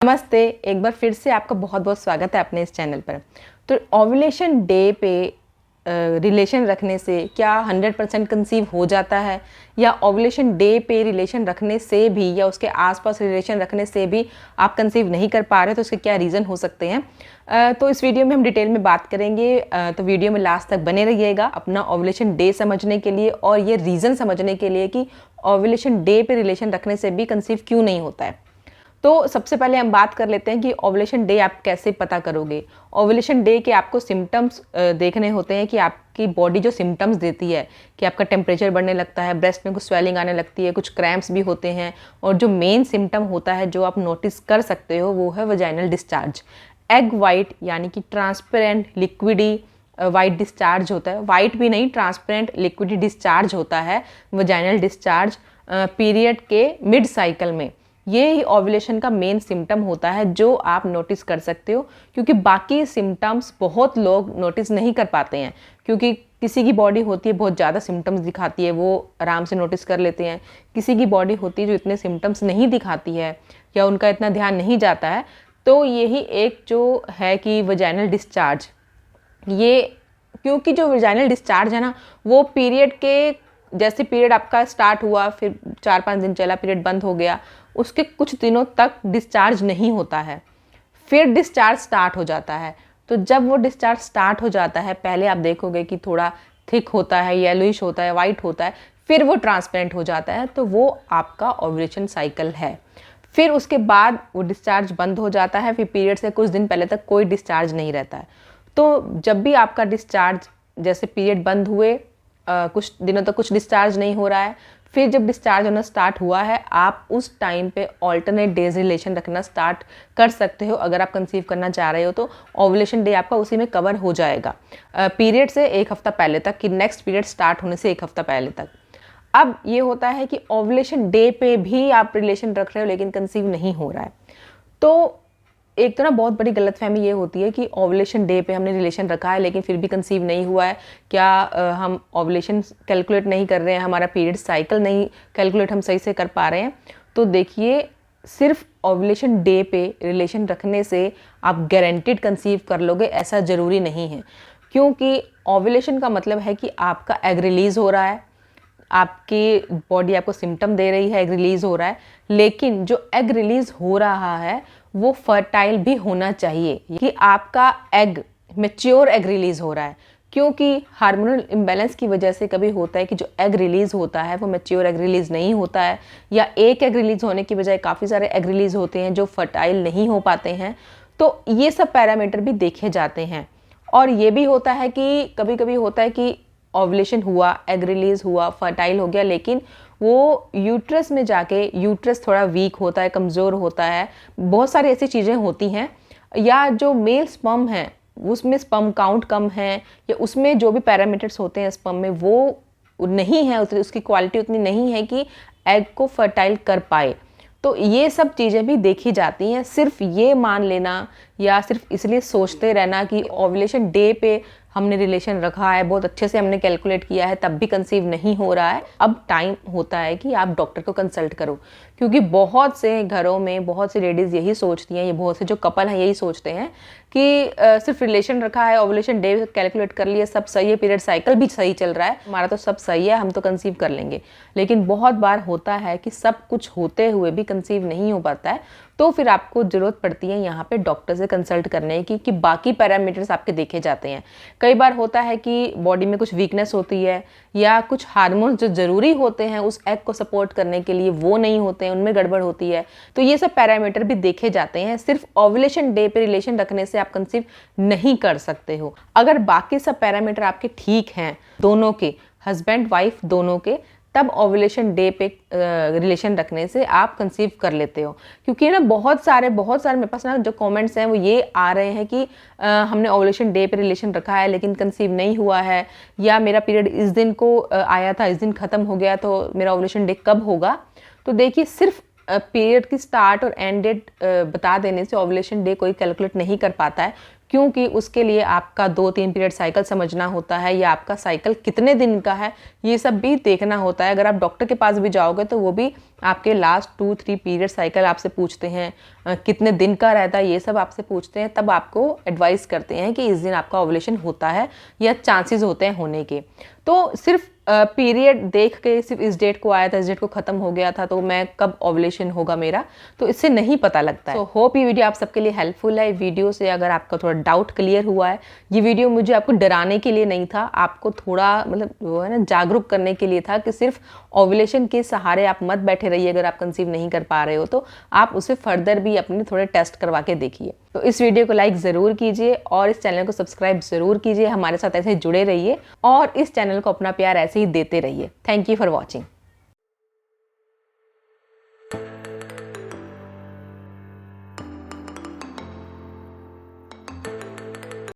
नमस्ते, एक बार फिर से आपका बहुत बहुत स्वागत है अपने इस चैनल पर। तो ओव्यूलेशन डे पे रिलेशन रखने से क्या 100% कंसीव हो जाता है, या ओव्यूलेशन डे पे रिलेशन रखने से भी या उसके आसपास रिलेशन रखने से भी आप कंसीव नहीं कर पा रहे, तो उसके क्या रीज़न हो सकते हैं। तो इस वीडियो में हम डिटेल में बात करेंगे। तो वीडियो में लास्ट तक बने रहिएगा अपना ओव्यूलेशन डे समझने के लिए और ये रीज़न समझने के लिए कि ओव्यूलेशन डे पे रिलेशन रखने से भी कंसीव क्यों नहीं होता है। तो सबसे पहले हम बात कर लेते हैं कि ओव्यूलेशन डे आप कैसे पता करोगे। ओव्यूलेशन डे के आपको सिम्टम्स देखने होते हैं कि आपकी बॉडी जो सिम्टम्स देती है कि आपका टेम्परेचर बढ़ने लगता है, ब्रेस्ट में कुछ स्वेलिंग आने लगती है, कुछ क्रैम्प्स भी होते हैं, और जो मेन सिम्टम होता है जो आप नोटिस कर सकते हो वो है वजाइनल डिस्चार्ज। एग वाइट यानी कि ट्रांसपेरेंट लिक्विडी वाइट डिस्चार्ज होता है, वाइट भी नहीं, ट्रांसपेरेंट लिक्विडी डिस्चार्ज होता है वजाइनल डिस्चार्ज पीरियड के मिड साइकिल में। ये ही ओव्यूलेशन का मेन सिम्टम होता है जो आप नोटिस कर सकते हो, क्योंकि बाकी सिम्टम्स बहुत लोग नोटिस नहीं कर पाते हैं, क्योंकि किसी की बॉडी होती है बहुत ज़्यादा सिम्टम्स दिखाती है, वो आराम से नोटिस कर लेते हैं। किसी की बॉडी होती है जो इतने सिम्टम्स नहीं दिखाती है या उनका इतना ध्यान नहीं जाता है। तो यही एक जो है कि वजाइनल डिस्चार्ज, ये क्योंकि जो वजाइनल डिस्चार्ज है ना, वो पीरियड के जैसे पीरियड आपका स्टार्ट हुआ, फिर 4-5 दिन चला, पीरियड बंद हो गया, उसके कुछ दिनों तक डिस्चार्ज नहीं होता है, फिर डिस्चार्ज स्टार्ट हो जाता है। तो जब वो डिस्चार्ज स्टार्ट हो जाता है, पहले आप देखोगे कि थोड़ा थिक होता है, येलोइश होता है, वाइट होता है, फिर वो ट्रांसपेरेंट हो जाता है, तो वो आपका ओव्यूलेशन साइकिल है। फिर उसके बाद वो डिस्चार्ज बंद हो जाता है, फिर पीरियड से कुछ दिन पहले तक कोई डिस्चार्ज नहीं रहता है। तो जब भी आपका डिस्चार्ज, जैसे पीरियड बंद हुए कुछ दिनों तक कुछ डिस्चार्ज नहीं हो रहा है, फिर जब डिस्चार्ज होना स्टार्ट हुआ है, आप उस टाइम पे ऑल्टरनेट डेज रिलेशन रखना स्टार्ट कर सकते हो। अगर आप कंसीव करना चाह रहे हो तो ओव्यूलेशन डे आपका उसी में कवर हो जाएगा, पीरियड से 1 हफ्ता पहले तक, कि नेक्स्ट पीरियड स्टार्ट होने से 1 हफ्ता पहले तक। अब ये होता है कि ओव्यूलेशन डे पे भी आप रिलेशन रख रहे हो लेकिन कंसीव नहीं हो रहा है। तो एक तो ना बहुत बड़ी गलतफहमी ये होती है कि ओव्यूलेशन डे पे हमने रिलेशन रखा है लेकिन फिर भी कंसीव नहीं हुआ है। क्या हम ओव्यूलेशन कैलकुलेट नहीं कर रहे हैं, हमारा पीरियड साइकिल नहीं कैलकुलेट हम सही से कर पा रहे हैं? तो देखिए, सिर्फ ओव्यूलेशन डे पे रिलेशन रखने से आप गारंटीड कंसीव कर लोगे ऐसा ज़रूरी नहीं है, क्योंकि ओव्यूलेशन का मतलब है कि आपका एग रिलीज़ हो रहा है, आपकी बॉडी आपको सिम्टम दे रही है, एग रिलीज़ हो रहा है, लेकिन जो एग रिलीज़ हो रहा है वो फर्टाइल भी होना चाहिए, कि आपका एग मैच्योर एग रिलीज़ हो रहा है। क्योंकि हार्मोनल इम्बैलेंस की वजह से कभी होता है कि जो एग रिलीज़ होता है वो मैच्योर एग रिलीज़ नहीं होता है, या एक एग रिलीज़ होने की बजाय काफ़ी सारे एग रिलीज़ होते हैं जो फर्टाइल नहीं हो पाते हैं। तो ये सब पैरामीटर भी देखे जाते हैं। और ये भी होता है कि कभी कभी होता है कि ओव्यूलेशन हुआ, एग रिलीज़ हुआ, फर्टाइल हो गया, लेकिन वो यूट्रस में जाके यूट्रस थोड़ा वीक होता है, कमज़ोर होता है, बहुत सारी ऐसी चीज़ें होती हैं, या जो मेल स्पर्म है उसमें स्पर्म काउंट कम है, या उसमें जो भी पैरामीटर्स होते हैं स्पर्म में वो नहीं है, उसकी क्वालिटी उतनी नहीं है कि एग को फर्टाइल कर पाए। तो ये सब चीज़ें भी देखी जाती हैं। सिर्फ ये मान लेना या सिर्फ इसलिए सोचते रहना कि ओव्यूलेशन डे पे हमने रिलेशन रखा है, बहुत अच्छे से हमने कैलकुलेट किया है, तब भी कंसीव नहीं हो रहा है, अब टाइम होता है कि आप डॉक्टर को कंसल्ट करो। क्योंकि बहुत से घरों में बहुत सी लेडीज़ यही सोचती हैं, ये बहुत से जो कपल हैं यही सोचते हैं कि सिर्फ रिलेशन रखा है, ओव्यूलेशन डे कैलकुलेट कर लिया, सब सही है, पीरियड साइकिल भी सही चल रहा है, हमारा तो सब सही है, हम तो कंसीव कर लेंगे। लेकिन बहुत बार होता है कि सब कुछ होते हुए भी कंसीव नहीं हो पाता है, तो फिर आपको ज़रूरत पड़ती है यहाँ पे डॉक्टर से कंसल्ट करने की, कि बाकी पैरामीटर्स आपके देखे जाते हैं। कई बार होता है कि बॉडी में कुछ वीकनेस होती है, या कुछ हार्मोन्स जो ज़रूरी होते हैं उस एग को सपोर्ट करने के लिए वो नहीं होते हैं, उनमें गड़बड़ होती है। तो ये सब पैरामीटर भी देखे जाते हैं। सिर्फ ओव्यूलेशन डे पे रिलेशन रखने से आप कंसीव नहीं कर सकते हो। अगर बाकी सब पैरामीटर आपके ठीक हैं, दोनों के, हस्बैंड वाइफ दोनों के, तब ओव्यूलेशन डे पे रिलेशन रखने से आप कंसीव कर लेते हो। क्योंकि ना बहुत सारे मेरे पास ना जो कमेंट्स हैं वो ये आ रहे हैं कि हमने ओव्यूलेशन डे पे रिलेशन रखा है लेकिन कंसीव नहीं हुआ है, या मेरा पीरियड इस दिन को आया था, इस दिन ख़त्म हो गया, तो मेरा ओव्यूलेशन डे कब होगा? तो देखिए, सिर्फ पीरियड की स्टार्ट और एंड डेट बता देने से ओव्यूलेशन डे कोई कैलकुलेट नहीं कर पाता है, क्योंकि उसके लिए आपका 2-3 पीरियड साइकिल समझना होता है, या आपका साइकिल कितने दिन का है ये सब भी देखना होता है। अगर आप डॉक्टर के पास भी जाओगे तो वो भी आपके लास्ट 2-3 पीरियड साइकिल आपसे पूछते हैं, कितने दिन का रहता है, ये सब आपसे पूछते हैं, तब आपको एडवाइस करते हैं कि इस दिन आपका ओवुलेशन होता है या चांसेस होते हैं होने के। तो सिर्फ पीरियड देख के सिर्फ इस डेट को आया था, इस डेट को ख़त्म हो गया था, तो मैं कब ओवुलेशन होगा मेरा, तो इससे नहीं पता लगता है। तो होप ये वीडियो आप सबके लिए हेल्पफुल है। वीडियो से अगर आपका थोड़ा डाउट क्लियर हुआ है, ये वीडियो मुझे आपको डराने के लिए नहीं था, आपको थोड़ा मतलब वो है ना जागरूक करने के लिए था कि सिर्फ ओवुलेशन के सहारे आप मत बैठे रहिए। अगर आप कंसीव नहीं कर पा रहे हो तो आप उसे फर्दर भी अपने थोड़े टेस्ट करवा के देखिए। तो इस वीडियो को लाइक ज़रूर कीजिए और इस चैनल को सब्सक्राइब ज़रूर कीजिए। हमारे साथ ऐसे जुड़े रहिए और इस चैनल को अपना प्यार ऐसे ही देते रहिए। Thank you for watching.